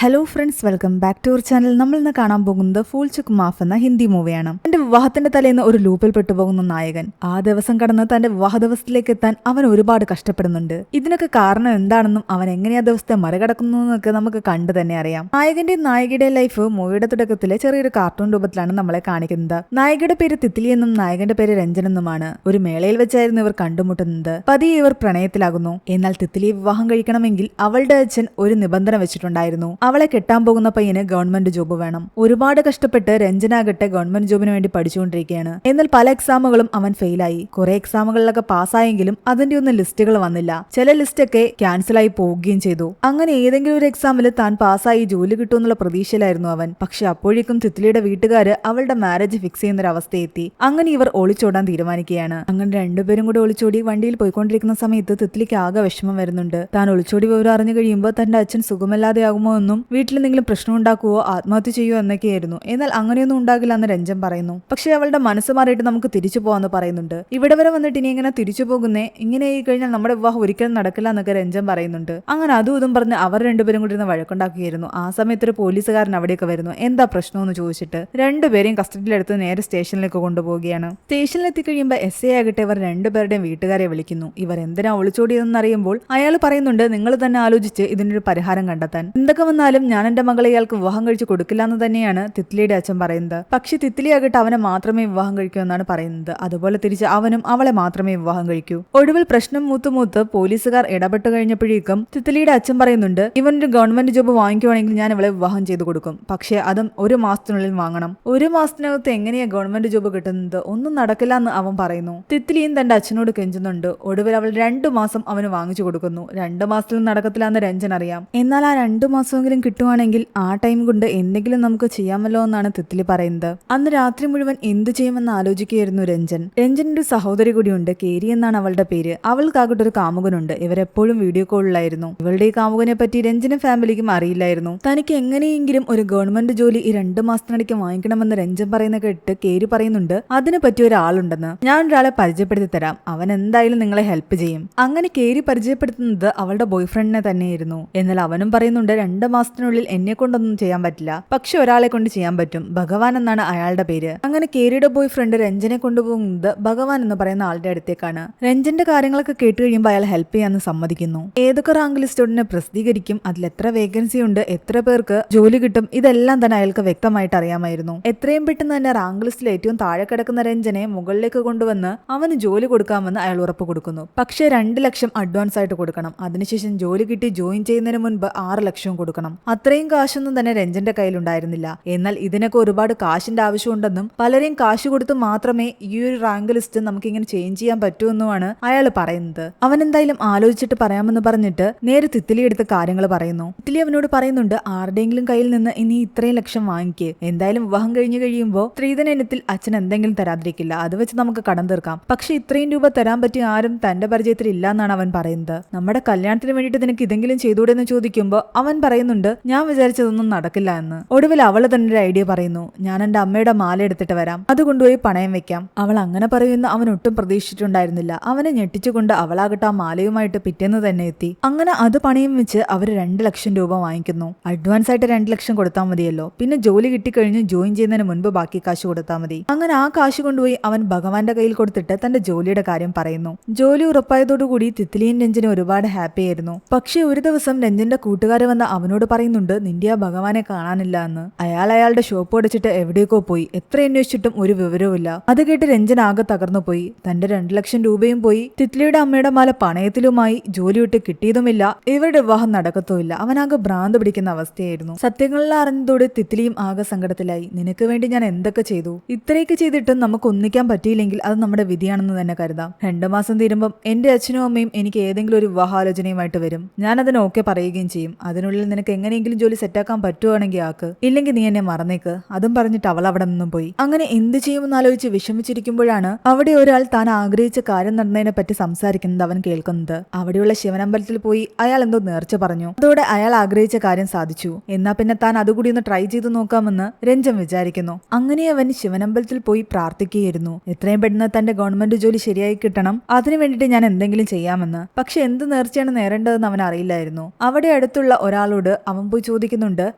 Hello friends, welcome back to our channel. നമ്മൾ ഇന്ന് കാണാൻ പോകുന്നത് ഫൂൾ ചുക്ക് മാഫ് എന്ന ഹിന്ദി മൂവിയാണ്. തന്റെ വിവാഹത്തിന്റെ തലേന്ന് ഒരു ലൂപ്പിൽ പെട്ടുപോകുന്ന നായകൻ ആ ദിവസം കടന്ന് തന്റെ വിവാഹ ദിവസത്തിലേക്ക് എത്താൻ അവൻ ഒരുപാട് കഷ്ടപ്പെടുന്നുണ്ട്. ഇതിനൊക്കെ കാരണം എന്താണെന്നും അവൻ എങ്ങനെയാ ദിവസത്തെ മറികടക്കുന്നു എന്നൊക്കെ നമുക്ക് കണ്ടു തന്നെ അറിയാം. നായകന്റെയും നായികയുടെയും ലൈഫ് മൂവിയുടെ തുടക്കത്തിലെ ചെറിയൊരു കാർട്ടൂൺ രൂപത്തിലാണ് നമ്മളെ കാണിക്കുന്നത്. നായികയുടെ പേര് തിത്ലി എന്നും നായകന്റെ പേര് രഞ്ജൻ എന്നുമാണ്. ഒരു മേളയിൽ വെച്ചായിരുന്നു ഇവർ കണ്ടുമുട്ടുന്നത്. പതിയെ ഇവർ പ്രണയത്തിലാകുന്നു. എന്നാൽ തിത്ലിയെ വിവാഹം കഴിക്കണമെങ്കിൽ അവളുടെ അച്ഛൻ ഒരു നിബന്ധന വെച്ചിട്ടുണ്ടായിരുന്നു. അവളെ കെട്ടാൻ പോകുന്ന പയ്യന് ഗവൺമെന്റ് ജോബ് വേണം. ഒരുപാട് കഷ്ടപ്പെട്ട് രഞ്ജനാകട്ടെ ഗവൺമെന്റ് ജോബിന് വേണ്ടി പഠിച്ചുകൊണ്ടിരിക്കുകയാണ്. എന്നാൽ പല എക്സാമുകളും അവൻ ഫെയിലായി. കുറെ എക്സാമുകളിലൊക്കെ പാസ്സായെങ്കിലും അതിന്റെ ഒന്നും ലിസ്റ്റുകൾ വന്നില്ല. ചില ലിസ്റ്റൊക്കെ ക്യാൻസലായി പോവുകയും ചെയ്തു. അങ്ങനെ ഏതെങ്കിലും ഒരു എക്സാമിൽ താൻ പാസ്സായി ജോലി കിട്ടുമെന്നുള്ള പ്രതീക്ഷയിലായിരുന്നു അവൻ. പക്ഷെ അപ്പോഴേക്കും തിത്ലിയുടെ വീട്ടുകാര് അവളുടെ മാരേജ് ഫിക്സ് ചെയ്യുന്ന ഒരു അവസ്ഥയെത്തി. അങ്ങനെ ഇവർ ഒളിച്ചോടാൻ തീരുമാനിക്കുകയാണ്. അങ്ങനെ രണ്ടുപേരും കൂടെ ഒളിച്ചോടി വണ്ടിയിൽ പോയിക്കൊണ്ടിരിക്കുന്ന സമയത്ത് തിത്ലിക്ക് ആകെ വിഷമം വരുന്നുണ്ട്. താൻ ഒളിച്ചോടി വിവരം അറിഞ്ഞു കഴിയുമ്പോൾ തന്റെ അച്ഛൻ സുഖമില്ലാതെയാകുമോ എന്നും വീട്ടിൽ എന്തെങ്കിലും പ്രശ്നം ഉണ്ടാക്കുവോ ആത്മഹത്യ ചെയ്യുവോ എന്നൊക്കെയായിരുന്നു. എന്നാൽ അങ്ങനെയൊന്നും ഉണ്ടാകില്ല എന്ന് രഞ്ജൻ പറയുന്നു. പക്ഷെ അവളുടെ മനസ്സ് മാറിയിട്ട് നമുക്ക് തിരിച്ചു പോവാന്ന് പറയുന്നുണ്ട്. ഇവിടെ വരെ വന്നിട്ട് ഇനി എങ്ങനെ തിരിച്ചു പോകുന്നേ, ഇങ്ങനെ ആയി കഴിഞ്ഞാൽ നമ്മുടെ വിവാഹം ഒരിക്കലും നടക്കില്ല എന്നൊക്കെ രഞ്ജൻ പറയുന്നുണ്ട്. അങ്ങനെ അതും ഇതും പറഞ്ഞ് അവർ രണ്ടുപേരും കൂടി ഇരുന്ന് വഴക്കുണ്ടാക്കുകയായിരുന്നു. ആ സമയത്ത് ഒരു പോലീസുകാരൻ അവിടെയൊക്കെ വരുന്നു. എന്താ പ്രശ്നമെന്ന് ചോദിച്ചിട്ട് രണ്ടുപേരെയും കസ്റ്റഡിയിലെടുത്ത് നേരെ സ്റ്റേഷനിലേക്ക് കൊണ്ടുപോവുകയാണ്. സ്റ്റേഷനിലെത്തി കഴിയുമ്പോൾ SI ആകട്ടെ ഇവർ രണ്ടുപേരുടെയും വീട്ടുകാരെ വിളിക്കുന്നു. ഇവർ എന്തിനാ ഒളിച്ചോടിയതെന്ന് അറിയുമ്പോൾ അയാൾ പറയുന്നുണ്ട്, നിങ്ങൾ തന്നെ ആലോചിച്ച് ഇതിനൊരു പരിഹാരം കണ്ടെത്താൻ. എന്തൊക്കെ വന്നാലും ഞാൻ എന്റെ മകളെ ഇയാൾക്ക് വിവാഹം കഴിച്ചു കൊടുക്കില്ല എന്ന് തന്നെയാണ് തിത്ലിയുടെ അച്ഛൻ പറയുന്നത്. പക്ഷെ തിത്ലിയാകട്ടെ അവനെ മാത്രമേ വിവാഹം കഴിക്കൂ എന്നാണ് പറയുന്നത്. അതുപോലെ തിരിച്ച് അവനും അവളെ മാത്രമേ വിവാഹം കഴിക്കൂ. ഒടുവിൽ പ്രശ്നം മൂത്ത് പോലീസുകാർ ഇടപെട്ട് കഴിഞ്ഞപ്പോഴേക്കും തിത്ലിയുടെ അച്ഛൻ പറയുന്നുണ്ട്, ഇവനൊരു ഗവൺമെന്റ് ജോബ് വാങ്ങിക്കുവാണെങ്കിൽ ഞാൻ ഇവളെ വിവാഹം ചെയ്തു കൊടുക്കും. പക്ഷെ അതും 1 മാസത്തിനുള്ളിൽ വാങ്ങണം. 1 മാസത്തിനകത്ത് എങ്ങനെയാ ഗവൺമെന്റ് ജോബ് കിട്ടുന്നത്? ഒന്നും നടക്കില്ല എന്ന് അവൻ പറയുന്നു. തിത്ലിയും തന്റെ അച്ഛനോട് കെഞ്ചുന്നുണ്ട്. ഒടുവിൽ അവൾ 2 മാസം അവന് വാങ്ങിച്ചു കൊടുക്കുന്നു. 2 മാസത്തിൽ നടക്കത്തില്ല എന്ന് രഞ്ജൻ അറിയാം. എന്നാൽ ആ 2 മാസമെങ്കിലും കിട്ടുവാണെങ്കിൽ ആ ടൈം കൊണ്ട് എന്തെങ്കിലും നമുക്ക് ചെയ്യാമല്ലോ എന്നാണ് തിത്ലി പറയുന്നത്. അന്ന് രാത്രി മുഴുവൻ എന്തു ചെയ്യുമെന്ന് ആലോചിക്കുകയായിരുന്നു രഞ്ജൻ. രഞ്ജന്റെ ഒരു സഹോദരി കൂടിയുണ്ട്, കേരി എന്നാണ് അവളുടെ പേര്. അവൾക്കാകട്ടെ ഒരു കാമുകനുണ്ട്. ഇവരെപ്പോഴും വീഡിയോ കോളിലായിരുന്നു. ഇവളുടെ ഈ കാമുകനെ പറ്റി രഞ്ജനും ഫാമിലിക്കും അറിയില്ലായിരുന്നു. തനിക്ക് എങ്ങനെയെങ്കിലും ഒരു ഗവൺമെന്റ് ജോലി ഈ 2 മാസത്തിനിടയ്ക്ക് വാങ്ങിക്കണമെന്ന് രഞ്ജൻ പറയുന്ന കേട്ട് കേരി പറയുന്നുണ്ട്, അതിന് പറ്റിയ ഒരാളുണ്ടെന്ന്. ഞാൻ ഒരാളെ പരിചയപ്പെടുത്തി തരാം, അവൻ എന്തായാലും നിങ്ങളെ ഹെൽപ്പ് ചെയ്യും. അങ്ങനെ കേരി പരിചയപ്പെടുത്തുന്നത് അവളുടെ ബോയ്ഫ്രണ്ടിനെ തന്നെയായിരുന്നു. എന്നാൽ അവനും പറയുന്നുണ്ട്, 2 മാസത്തിനുള്ളിൽ എന്നെ കൊണ്ടൊന്നും ചെയ്യാൻ പറ്റില്ല, പക്ഷെ ഒരാളെ കൊണ്ട് ചെയ്യാൻ പറ്റും. ഭഗവാൻ എന്നാണ് അയാളുടെ പേര്. അങ്ങനെ കേരിയുടെ ബോയ് ഫ്രണ്ട് രഞ്ജനെ കൊണ്ടുപോകുന്നത് ഭഗവാൻ എന്ന് പറയുന്ന ആളുടെ അടുത്തേക്കാണ്. രഞ്ജന്റെ കാര്യങ്ങളൊക്കെ കേട്ട് കഴിയുമ്പോൾ അയാൾ ഹെൽപ്പ് ചെയ്യാന്ന് സമ്മതിക്കുന്നു. ഏതൊക്കെ റാങ്ക് ലിസ്റ്റ് ഉടനെ പ്രസിദ്ധീകരിക്കും, അതിൽ എത്ര വേക്കൻസി ഉണ്ട്, എത്ര പേർക്ക് ജോലി കിട്ടും, ഇതെല്ലാം തന്നെ അയാൾക്ക് വ്യക്തമായിട്ട് അറിയാമായിരുന്നു. എത്രയും പെട്ടെന്ന് തന്നെ റാങ്ക് ലിസ്റ്റിൽ ഏറ്റവും താഴെ കിടക്കുന്ന രഞ്ജനെ മുകളിലേക്ക് കൊണ്ടുവന്ന് അവന് ജോലി കൊടുക്കാമെന്ന് അയാൾ ഉറപ്പ് കൊടുക്കുന്നു. പക്ഷേ 2 ലക്ഷം അഡ്വാൻസ് ആയിട്ട് കൊടുക്കണം. അതിനുശേഷം ജോലി കിട്ടി ജോയിൻ ചെയ്യുന്നതിന് മുൻപ് 6 ലക്ഷം കൊടുക്കണം. അത്രയും കാശൊന്നും തന്നെ രഞ്ജന്റെ കയ്യിലുണ്ടായിരുന്നില്ല. എന്നാൽ ഇതിനൊക്കെ ഒരുപാട് കാശിന്റെ ആവശ്യമുണ്ടെന്നും പലരെയും കാശ് കൊടുത്ത് മാത്രമേ ഈ ഒരു റാങ്ക് ലിസ്റ്റ് നമുക്ക് ഇങ്ങനെ ചേഞ്ച് ചെയ്യാൻ പറ്റുമെന്നുമാണ് അയാൾ പറയുന്നത്. അവൻ എന്തായാലും ആലോചിച്ചിട്ട് പറയാമെന്ന് പറഞ്ഞിട്ട് നേരെ തിത്ലി എടുത്ത് കാര്യങ്ങൾ പറയുന്നു. തിത്ലി അവനോട് പറയുന്നുണ്ട്, ആരുടെയെങ്കിലും കയ്യിൽ നിന്ന് ഇനി ഇത്രയും ലക്ഷം വാങ്ങിക്ക്. എന്തായാലും വിവാഹം കഴിഞ്ഞു കഴിയുമ്പോൾ സ്ത്രീധന ഇനത്തിൽ അച്ഛൻ എന്തെങ്കിലും തരാതിരിക്കില്ല, അത് വെച്ച് നമുക്ക് കടം തീർക്കാം. പക്ഷെ ഇത്രയും രൂപ തരാൻ പറ്റിയ ആരും തന്റെ പരിചയത്തിൽ ഇല്ല എന്നാണ് അവൻ പറയുന്നത്. നമ്മുടെ കല്യാണത്തിന് വേണ്ടിയിട്ട് നിനക്ക് ഇതെങ്കിലും ചെയ്തുകൂടെ എന്ന് ചോദിക്കുമ്പോൾ അവൻ പറയുന്നുണ്ട്, ഞാൻ വിചാരിച്ചതൊന്നും നടക്കില്ല എന്ന്. ഒടുവിൽ അവള് തന്നെ ഒരു ഐഡിയ പറയുന്നു, ഞാൻ എന്റെ അമ്മയുടെ മാല എടുത്തിട്ട് വരാം, അത് കൊണ്ടുപോയി പണയം വെക്കാം. അവൾ അങ്ങനെ പറയുന്ന അവൻ ഒട്ടും പ്രതീക്ഷിച്ചിട്ടുണ്ടായിരുന്നില്ല. അവനെ ഞെട്ടിച്ചുകൊണ്ട് അവളാകട്ടെ ആ മാലയുമായിട്ട് പിറ്റേന്ന് തന്നെ എത്തി. അങ്ങനെ അത് പണയം വെച്ച് അവർ 2 ലക്ഷം രൂപ വാങ്ങിക്കുന്നു. അഡ്വാൻസ് ആയിട്ട് 2 ലക്ഷം കൊടുത്താൽ മതിയല്ലോ, പിന്നെ ജോലി കിട്ടിക്കഴിഞ്ഞ് ജോയിൻ ചെയ്യുന്നതിന് മുൻപ് ബാക്കി കാശ് കൊടുത്താൽ മതി. അങ്ങനെ ആ കാശ് കൊണ്ടുപോയി അവൻ ഭഗവാന്റെ കയ്യിൽ കൊടുത്തിട്ട് തന്റെ ജോലിയുടെ കാര്യം പറയുന്നു. ജോലി ഉറപ്പായതോടുകൂടി തിത്ലിയും രഞ്ജനും ഒരുപാട് ഹാപ്പി ആയിരുന്നു. പക്ഷേ ഒരു ദിവസം രഞ്ജന്റെ കൂട്ടുകാർ വന്ന അവനോട് പറയുന്നുണ്ട്, നിന്റെ ആ ഭഗവാനെ കാണാനില്ല എന്ന്. അയാളുടെ ഷോപ്പ് അടിച്ചിട്ട് എവിടേക്കോ പോയി. എത്ര അന്വേഷിച്ചിട്ടും ഒരു വിവരവുമില്ല. അത് കേട്ട് രഞ്ജൻ ആകെ തകർന്നു പോയി. തന്റെ 2 ലക്ഷം രൂപയും പോയി. തിത്ലിയുടെ അമ്മയുടെ മാല പണയത്തിലുമായി. ജോലി വിട്ട് കിട്ടിയതുമില്ല. ഇവരുടെ വിവാഹം നടക്കത്തുമില്ല. അവനാകെ ഭ്രാന്ത് പിടിക്കുന്ന അവസ്ഥയായിരുന്നു. സത്യങ്ങളിൽ അറിഞ്ഞതോടെ തിത്ലിയും ആകെ സങ്കടത്തിലായി. നിനക്ക് വേണ്ടി ഞാൻ എന്തൊക്കെ ചെയ്തു, ഇത്രയൊക്കെ ചെയ്തിട്ടും നമുക്ക് ഒന്നിക്കാൻ പറ്റിയില്ലെങ്കിൽ അത് നമ്മുടെ വിധിയാണെന്ന് തന്നെ കരുതാം. 2 മാസം തീരുമ്പം എന്റെ അച്ഛനും അമ്മയും എനിക്ക് ഏതെങ്കിലും ഒരു വിവാഹാലോചനയുമായിട്ട് വരും. ഞാൻ അതിന് ഓക്കെ പറയുകയും ചെയ്യും. അതിനുള്ളിൽ നിനക്ക് എങ്ങനെയെങ്കിലും ജോലി സെറ്റാക്കാൻ പറ്റുവാണെങ്കിൽ ആക്ക്, ഇല്ലെങ്കിൽ നീ എന്നെ മറന്നേക്ക്. അതും പറഞ്ഞിട്ട് അവൾ അവിടെ നിന്നും പോയി. അങ്ങനെ എന്ത് ചെയ്യുമെന്ന് ആലോചിച്ച് വിഷമിച്ചിരിക്കുമ്പോഴാണ് അവിടെ ഒരാൾ താൻ ആഗ്രഹിച്ച കാര്യം നടന്നതിനെ പറ്റി സംസാരിക്കുന്നത് അവൻ കേൾക്കുന്നത്. അവിടെയുള്ള ശിവനമ്പലത്തിൽ പോയി അയാൾ എന്തോ നേർച്ച പറഞ്ഞു. അതോടെ അയാൾ ആഗ്രഹിച്ച കാര്യം സാധിച്ചു. എന്നാ പിന്നെ താൻ അതുകൂടി ഒന്ന് ട്രൈ ചെയ്ത് നോക്കാമെന്ന് രഞ്ജൻ വിചാരിക്കുന്നു. അങ്ങനെ അവൻ ശിവനമ്പലത്തിൽ പോയി പ്രാർത്ഥിക്കുകയായിരുന്നു. എത്രയും പെട്ടെന്ന് തന്റെ ഗവൺമെന്റ് ജോലി ശരിയായി കിട്ടണം, അതിനു വേണ്ടിയിട്ട് ഞാൻ എന്തെങ്കിലും ചെയ്യാമെന്ന്. പക്ഷെ എന്ത് നേർച്ചയാണ് നേരേണ്ടതെന്ന് അവൻ അറിയില്ലായിരുന്നു. അവിടെ അടുത്തുള്ള ഒരാളോട് അവൻ പോയി ചോദിക്കുന്നുണ്ട്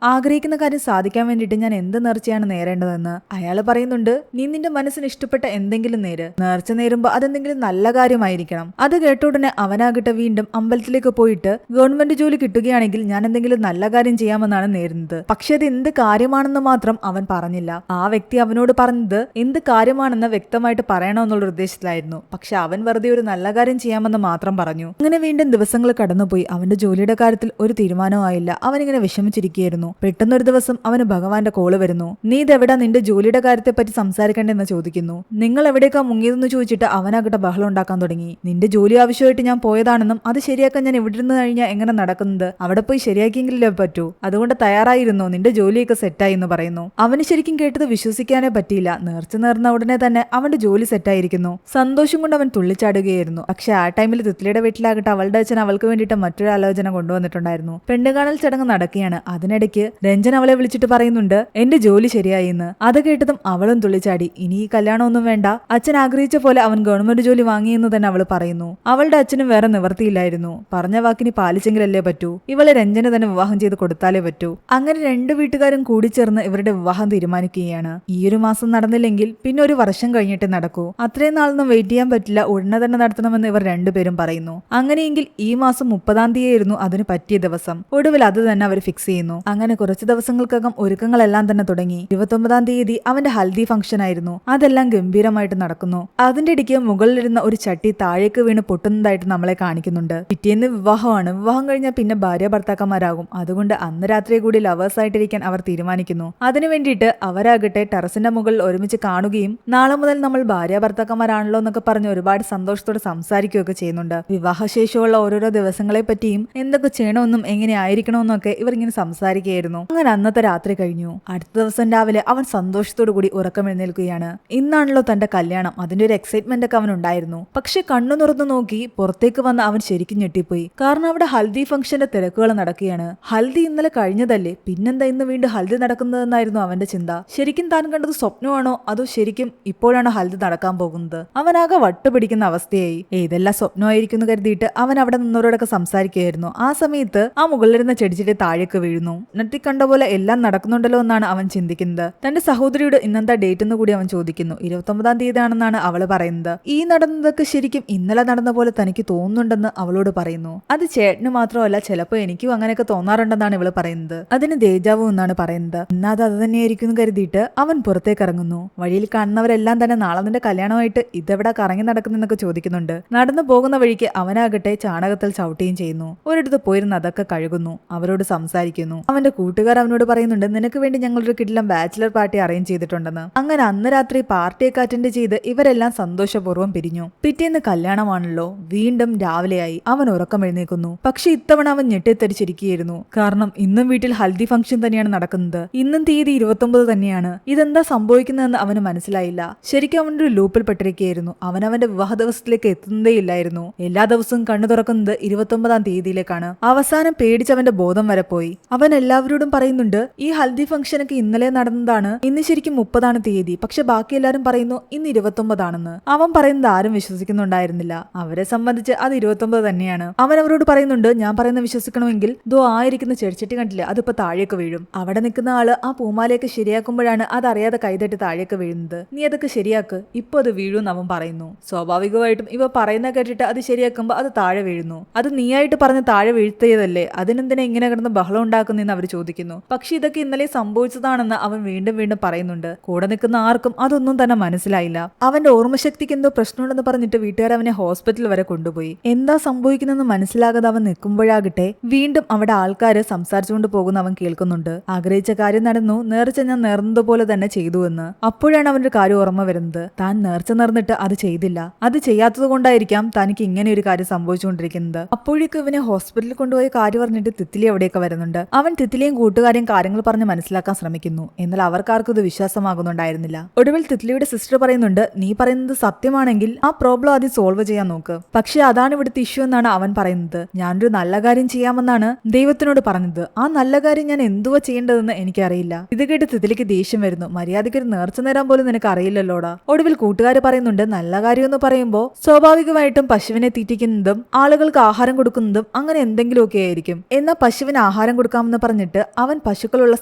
ആഗ്രഹിക്കുന്ന കാര്യം സാധിക്കാൻ വേണ്ടിയിട്ട് ഞാൻ എന്ത് നേർച്ചയാണ് നേരേണ്ടതെന്ന്. അയാൾ പറയുന്നുണ്ട് നീ നിന്റെ മനസ്സിന് ഇഷ്ടപ്പെട്ട എന്തെങ്കിലും നേര്. നേർച്ച നേരുമ്പോ അതെന്തെങ്കിലും നല്ല കാര്യമായിരിക്കണം. അത് കേട്ട ഉടനെ അവനാകട്ടെ വീണ്ടും അമ്പലത്തിലേക്ക് പോയിട്ട് ഗവൺമെന്റ് ജോലി കിട്ടുകയാണെങ്കിൽ ഞാൻ എന്തെങ്കിലും നല്ല കാര്യം ചെയ്യാമെന്നാണ് നേരുന്നത്. പക്ഷെ അത് എന്ത് കാര്യമാണെന്ന് മാത്രം അവൻ പറഞ്ഞില്ല. ആ വ്യക്തി അവനോട് പറഞ്ഞത് എന്ത് കാര്യമാണെന്ന് വ്യക്തമായിട്ട് പറയണമെന്നുള്ള ഉദ്ദേശത്തിലായിരുന്നു. പക്ഷെ അവൻ വെറുതെ ഒരു നല്ല കാര്യം ചെയ്യാമെന്ന് മാത്രം പറഞ്ഞു. അങ്ങനെ വീണ്ടും ദിവസങ്ങൾ കടന്നുപോയി. അവന്റെ ജോലിയുടെ കാര്യത്തിൽ ഒരു തീരുമാനവും ആയില്ല. അവനിങ്ങനെ വിഷമിച്ചിരിക്കുകയായിരുന്നു. പെട്ടെന്നൊരു ദിവസം അവന് ഭഗവാന്റെ കോള് വരുന്നു. നീ ഇതെവിടാ നിന്റെ ജോലിയുടെ കാര്യത്തെ പറ്റി സംസാരിക്കേണ്ടെന്ന് ചോദിക്കുന്നു. നിങ്ങൾ എവിടേക്കാ മുങ്ങിയതെന്ന് ചോദിച്ചിട്ട് അവനാകട്ടെ ബഹളം ഉണ്ടാക്കാൻ തുടങ്ങി. നിന്റെ ജോലി ആവശ്യമായിട്ട് ഞാൻ പോയതാണെന്നും അത് ശരിയാക്കാൻ ഞാൻ ഇവിടെ നിന്ന് കഴിഞ്ഞാൽ എങ്ങനെ നടക്കുന്നത്, അവിടെ പോയി ശരിയാക്കിയെങ്കിലേ പറ്റൂ, അതുകൊണ്ട് തയ്യാറായിരുന്നോ, നിന്റെ ജോലിയൊക്കെ സെറ്റായി എന്ന് പറയുന്നു. അവന് ശരിക്കും കേട്ടത് വിശ്വസിക്കാനേ പറ്റിയില്ല. നേർച്ച നേർന്ന ഉടനെ തന്നെ അവന്റെ ജോലി സെറ്റായിരിക്കുന്നു. സന്തോഷം കൊണ്ട് അവൻ തുള്ളിച്ചാടുകയായിരുന്നു. പക്ഷെ ആ ടൈമിൽ തിത്ലിയുടെ വീട്ടിലാകട്ടെ അവളുടെ അച്ഛൻ അവൾക്ക് വേണ്ടിയിട്ട് മറ്റൊരു ആലോചന കൊണ്ടുവന്നിട്ടുണ്ടായിരുന്നു. പെണ്ണുകാണൽ ചടങ്ങ് നടക്കുകയാണ്. അതിനിടയ്ക്ക് രഞ്ജൻ അവളെ വിളിച്ചിട്ട് പറയുന്നുണ്ട് എന്റെ ജോലി ശരിയായി എന്ന്. അത് കേട്ടതും അവളും തുള്ളിച്ചാടി. ഇനി ഈ കല്യാണമൊന്നും വേണ്ട, അച്ഛൻ ആഗ്രഹിച്ച പോലെ അവൻ ഗവൺമെന്റ് ജോലി വാങ്ങിയെന്ന് തന്നെ അവൾ പറയുന്നു. അവളുടെ അച്ഛനും വേറെ നിവർത്തിയില്ലായിരുന്നു. പറഞ്ഞ വാക്കിനി പാലിച്ചെങ്കിലല്ലേ പറ്റൂ. ഇവളെ രഞ്ജന് തന്നെ വിവാഹം ചെയ്ത് കൊടുത്താലേ പറ്റൂ. അങ്ങനെ രണ്ടു വീട്ടുകാരും കൂടിച്ചേർന്ന് ഇവരുടെ വിവാഹം തീരുമാനിക്കുകയാണ്. ഈ ഒരു മാസം നടന്നില്ലെങ്കിൽ പിന്നെ ഒരു വർഷം കഴിഞ്ഞിട്ട് നടക്കൂ. അത്രയും നാളൊന്നും വെയിറ്റ് ചെയ്യാൻ പറ്റില്ല, ഉടനെ തന്നെ നടത്തണമെന്ന് ഇവർ രണ്ടുപേരും പറയുന്നു. അങ്ങനെയെങ്കിൽ ഈ മാസം 30-ാം തീയതിയായിരുന്നു അതിന് പറ്റിയ ദിവസം. ഒടുവിൽ അത് തന്നെ അവർ ഫിക്സ് ചെയ്യുന്നു. അങ്ങനെ കുറച്ച് ദിവസങ്ങൾക്കകം ഒരുക്കങ്ങളെല്ലാം തന്നെ തുടങ്ങി. 29-ാം തീയതി അവന്റെ ഹൽദി ഫംഗ്ഷൻ ആയിരുന്നു. അതെല്ലാം ഗംഭീരമായിട്ട് നടക്കുന്നു. അതിന്റെ ഇടയ്ക്ക് മുകളിലിരുന്ന ഒരു ചട്ടി താഴേക്ക് വീണ് പൊട്ടുന്നതായിട്ട് നമ്മളെ കാണിക്കുന്നുണ്ട്. പിറ്റേന്ന് വിവാഹമാണ്. വിവാഹം കഴിഞ്ഞാൽ പിന്നെ ഭാര്യ ഭർത്താക്കന്മാരാകും. അതുകൊണ്ട് അന്ന് രാത്രി കൂടി ലവേഴ്സ് ആയിട്ടിരിക്കാൻ അവർ തീരുമാനിക്കുന്നു. അതിനു വേണ്ടിയിട്ട് അവരാകട്ടെ ടെറസിന്റെ മുകളിൽ ഒരുമിച്ച് കാണുകയും നാളെ മുതൽ നമ്മൾ ഭാര്യ ഭർത്താക്കന്മാരാണല്ലോ എന്നൊക്കെ പറഞ്ഞ് ഒരുപാട് സന്തോഷത്തോടെ സംസാരിക്കുകയൊക്കെ ചെയ്യുന്നുണ്ട്. വിവാഹശേഷമുള്ള ഓരോരോ ദിവസങ്ങളെ പറ്റിയും എന്തൊക്കെ ചെയ്യണമെന്നും എങ്ങനെ ആയിരിക്കണമെന്നൊക്കെ ഇവർ ഇങ്ങനെ സംസാരിക്കുകയായിരുന്നു. അങ്ങനെ അന്നത്തെ രാത്രി കഴിഞ്ഞു. അടുത്ത ദിവസം രാവിലെ അവൻ സന്തോഷത്തോടു കൂടി ഉറക്കമെഴുന്നേൽക്കുകയാണ്. ഇന്നാണല്ലോ തന്റെ കല്യാണം. അതിന്റെ ഒരു എക്സൈറ്റ്മെന്റ് ഒക്കെ അവൻ ഉണ്ടായിരുന്നു. പക്ഷെ കണ്ണു തുറന്നു നോക്കി പുറത്തേക്ക് വന്ന് അവൻ ശരിക്കും ഞെട്ടിപ്പോയി. കാരണം അവിടെ ഹൽദി ഫംഗ്ഷന്റെ തിരക്കുകൾ നടക്കുകയാണ്. ഹൽദി ഇന്നലെ കഴിഞ്ഞതല്ലേ, പിന്നെന്താ ഇന്ന് വീണ്ടും ഹൽദി നടക്കുന്നതെന്നായിരുന്നു അവന്റെ ചിന്ത. ശരിക്കും താൻ കണ്ടത് സ്വപ്നമാണോ അതോ ശരിക്കും ഇപ്പോഴാണോ ഹൽദി നടക്കാൻ പോകുന്നത്? അവനാകെ വട്ടുപിടിക്കുന്ന അവസ്ഥയായി. ഇതെല്ലാം സ്വപ്നമായിരിക്കുന്നു കരുതിയിട്ട് അവൻ അവിടെ നിന്നവരോടൊക്കെ സംസാരിക്കുകയായിരുന്നു. ആ സമയത്ത് ആ മുകളിലിരുന്ന ചെടിച്ചെടി താഴേക്ക് വീഴുന്നു. നെറ്റി കണ്ട പോലെ എല്ലാം നടക്കുന്നുണ്ടല്ലോ എന്നാണ് അവൻ ചിന്തിക്കുന്നത്. തന്റെ സഹോദരിയുടെ ഇന്നെന്താ ഡേറ്റ് എന്ന് കൂടി അവൻ ചോദിക്കുന്നു. 29-ാം തീയതി ആണെന്നാണ് അവള് പറയുന്നത്. ഈ നടന്നതൊക്കെ ശരിക്കും ഇന്നലെ നടന്ന പോലെ തനിക്ക് തോന്നുന്നുണ്ടെന്ന് അവളോട് പറയുന്നു. അത് ചേട്ടന് മാത്രമല്ല, ചിലപ്പോൾ എനിക്കും അങ്ങനെയൊക്കെ തോന്നാറുണ്ടെന്നാണ് ഇവള് പറയുന്നത്. അതിന് ദേജാവു എന്നാണ് പറയുന്നത്. എന്നാത് അത് തന്നെയായിരിക്കും കരുതിയിട്ട് അവൻ പുറത്തേക്ക് ഇറങ്ങുന്നു. വഴിയിൽ കാണുന്നവരെല്ലാം തന്നെ നാളെ നിന്റെ കല്യാണമായിട്ട് ഇതെവിടെ കറങ്ങി നടക്കുന്നതെന്നൊക്കെ ചോദിക്കുന്നുണ്ട്. നടന്നു പോകുന്ന വഴിക്ക് അവനാകട്ടെ ചാണകത്തിൽ ചവിട്ടുകയും ചെയ്യുന്നു. ഒരിടത്ത് പോയിരുന്ന് അതൊക്കെ കഴുകുന്നു. അവരോട് സംസാരിക്കുന്നു. അവന്റെ കൂട്ടുകാർ അവനോട് പറയുന്നുണ്ട് നിനക്ക് വേണ്ടി ഞങ്ങളൊരു കിടിലം ബാച്ചിലർ പാർട്ടി അറേഞ്ച് ചെയ്തിട്ടുണ്ടെന്ന്. അങ്ങനെ അന്ന് രാത്രി പാർട്ടിയൊക്കെ അറ്റൻഡ് ചെയ്ത് ഇവരെല്ലാം സന്തോഷപൂർവ്വം പിരിഞ്ഞു. പിറ്റേന്ന് കല്യാണമാണല്ലോ. വീണ്ടും രാവിലെയായി. അവൻ ഉറക്കം എഴുന്നേൽക്കുന്നു. പക്ഷെ ഇത്തവണ അവൻ ഞെട്ടിത്തെരിച്ചിരിക്കുകയായിരുന്നു. കാരണം ഇന്നും വീട്ടിൽ ഹൽദി ഫംഗ്ഷൻ തന്നെയാണ് നടക്കുന്നത്. ഇന്നും തീയതി 29 തന്നെയാണ്. ഇതെന്താ സംഭവിക്കുന്നതെന്ന് അവന് മനസ്സിലായില്ല. ശരിക്കും അവൻ്റെ ഒരു ലൂപ്പിൽ പെട്ടിരിക്കുകയായിരുന്നു. അവന്റെ വിവാഹ ദിവസത്തിലേക്ക് എത്തുന്നതേ ഇല്ലായിരുന്നു. എല്ലാ ദിവസവും കണ്ണു തുറക്കുന്നത് 29-ാം തീയതിയിലേക്കാണ്. അവസാനം പേടിച്ചവന്റെ ബോധം വരെ പോയി. അവൻ എല്ലാവരോടും പറയുന്നുണ്ട് ഈ ഹൽദി ഫംഗ്ഷനൊക്കെ ഇന്നലെ നടന്നതാണ്, ഇന്ന് ശരിക്കും 30-ആണ് തീയതി. പക്ഷെ ബാക്കി എല്ലാരും പറയുന്നു ഇന്ന് 29-ആണെന്ന്. അവൻ പറയുന്നത് ആരും വിശ്വസിക്കുന്നുണ്ടായിരുന്നില്ല. അവരെ സംബന്ധിച്ച് അത് 29 തന്നെയാണ്. അവൻ അവരോട് പറയുന്നുണ്ട് ഞാൻ പറയുന്ന വിശ്വസിക്കണമെങ്കിൽ ദോ ആയിരിക്കുന്ന ചെടിച്ചട്ടി കണ്ടില്ല, അതിപ്പോ താഴേക്ക് വീഴും. അവിടെ നിൽക്കുന്ന ആള് ആ പൂമാലയൊക്കെ ശരിയാക്കുമ്പോഴാണ് അതറിയാതെ കൈതട്ടി താഴേക്ക് വീഴുന്നത്. നീ അതൊക്കെ ശരിയാക്ക്, ഇപ്പൊ അത് വീഴും അവൻ പറയുന്നു. സ്വാഭാവികമായിട്ടും ഇവ പറയുന്ന കേട്ടിട്ട് അത് ശരിയാക്കുമ്പോ അത് താഴെ വീഴുന്നു. അത് നീയായിട്ട് പറഞ്ഞ് താഴെ വീഴ്ത്തിയതല്ലേ, അതിനെന്തിനാ ഇങ്ങനെ കിടന്ന് ബഹളം ഉണ്ടാക്കുന്നതെന്ന് അവർ ചോദിക്കുന്നു. പക്ഷെ ഇതൊക്കെ ഇന്നലെ സംഭവിച്ചതാണെന്ന് അവൻ വീണ്ടും വീണ്ടും പറയുന്നുണ്ട്. കൂടെ നിൽക്കുന്ന ആർക്കും അതൊന്നും തന്നെ മനസ്സിലായില്ല. അവന്റെ ഓർമ്മശക്തിക്ക് എന്തോ പ്രശ്നമുണ്ടെന്ന് പറഞ്ഞിട്ട് വീട്ടുകാർ അവനെ ഹോസ്പിറ്റൽ വരെ കൊണ്ടുപോയി. എന്താ സംഭവിക്കുന്നതെന്ന് മനസ്സിലാകാതെ അവൻ നിൽക്കുമ്പോഴാകട്ടെ വീണ്ടും അവിടെ ആൾക്കാര് സംസാരിച്ചുകൊണ്ട് പോകുന്ന അവൻ കേൾക്കുന്നുണ്ട്. ആഗ്രഹിച്ച കാര്യം നടന്നു, നേർച്ച ഞാൻ നേർന്നതുപോലെ തന്നെ ചെയ്തു എന്ന്. അപ്പോഴാണ് അവന്റെ കാര്യം ഓർമ്മ വരുന്നത്. താൻ നേർച്ച നേർന്നിട്ട് അത് ചെയ്തില്ല. അത് ചെയ്യാത്തത് കൊണ്ടായിരിക്കാം തനിക്ക് ഇങ്ങനെ ഒരു കാര്യം സംഭവിച്ചുകൊണ്ടിരിക്കുന്നത്. അപ്പോഴേക്കും ഇവനെ ഹോസ്പിറ്റലിൽ കൊണ്ടുപോയി കാര്യം പറഞ്ഞിട്ട് തിത്ലി അവിടെയൊക്കെ വരുന്നുണ്ട്. അവൻ തിത്ലിയും കൂട്ടുകാരെയും കാര്യങ്ങൾ പറഞ്ഞ് മനസ്സിലാക്കാൻ ശ്രമിക്കുന്നു. എന്നാൽ അവർക്കാർക്കും ഇത് വിശ്വാസമാകുന്നുണ്ടായിരുന്നില്ല. ഒടുവിൽ തിത്ലിയുടെ സിസ്റ്റർ പറയുന്നുണ്ട് നീ പറയുന്നത് സത്യമാണെങ്കിൽ ആ പ്രോബ്ലം ആദ്യം സോൾവ് ചെയ്യാൻ നോക്ക്. പക്ഷെ അതാണ് ഇവിടുത്തെ ഇഷ്യൂ എന്നാണ് അവൻ പറയുന്നത്. ഞാനൊരു നല്ല കാര്യം ചെയ്യാമെന്നാണ് ദൈവത്തിനോട് പറഞ്ഞത്. ആ നല്ല കാര്യം ഞാൻ എന്തുവാ ചെയ്യേണ്ടതെന്ന് എനിക്കറിയില്ല. ഇത് കേട്ട് തിത്ലിക്ക് ദേഷ്യം വരുന്നു. മര്യാദയ്ക്ക് ഒരു നേർച്ച നേരാൻ പോലും നിനക്ക് അറിയില്ലല്ലോടാ. ഒടുവിൽ കൂട്ടുകാർ പറയുന്നുണ്ട് നല്ല കാര്യം എന്ന് പറയുമ്പോൾ സ്വാഭാവികമായിട്ടും പശുവിനെ തീറ്റിക്കുന്നതും ആളുകൾക്ക് ആഹാരം കൊടുക്കുന്നതും അങ്ങനെ എന്തെങ്കിലുമൊക്കെ ആയിരിക്കും. എന്നാൽ പശുവിന് ആഹാരം കൊടുക്കാമെന്ന് പറഞ്ഞിട്ട് അവൻ പശുക്കളുള്ള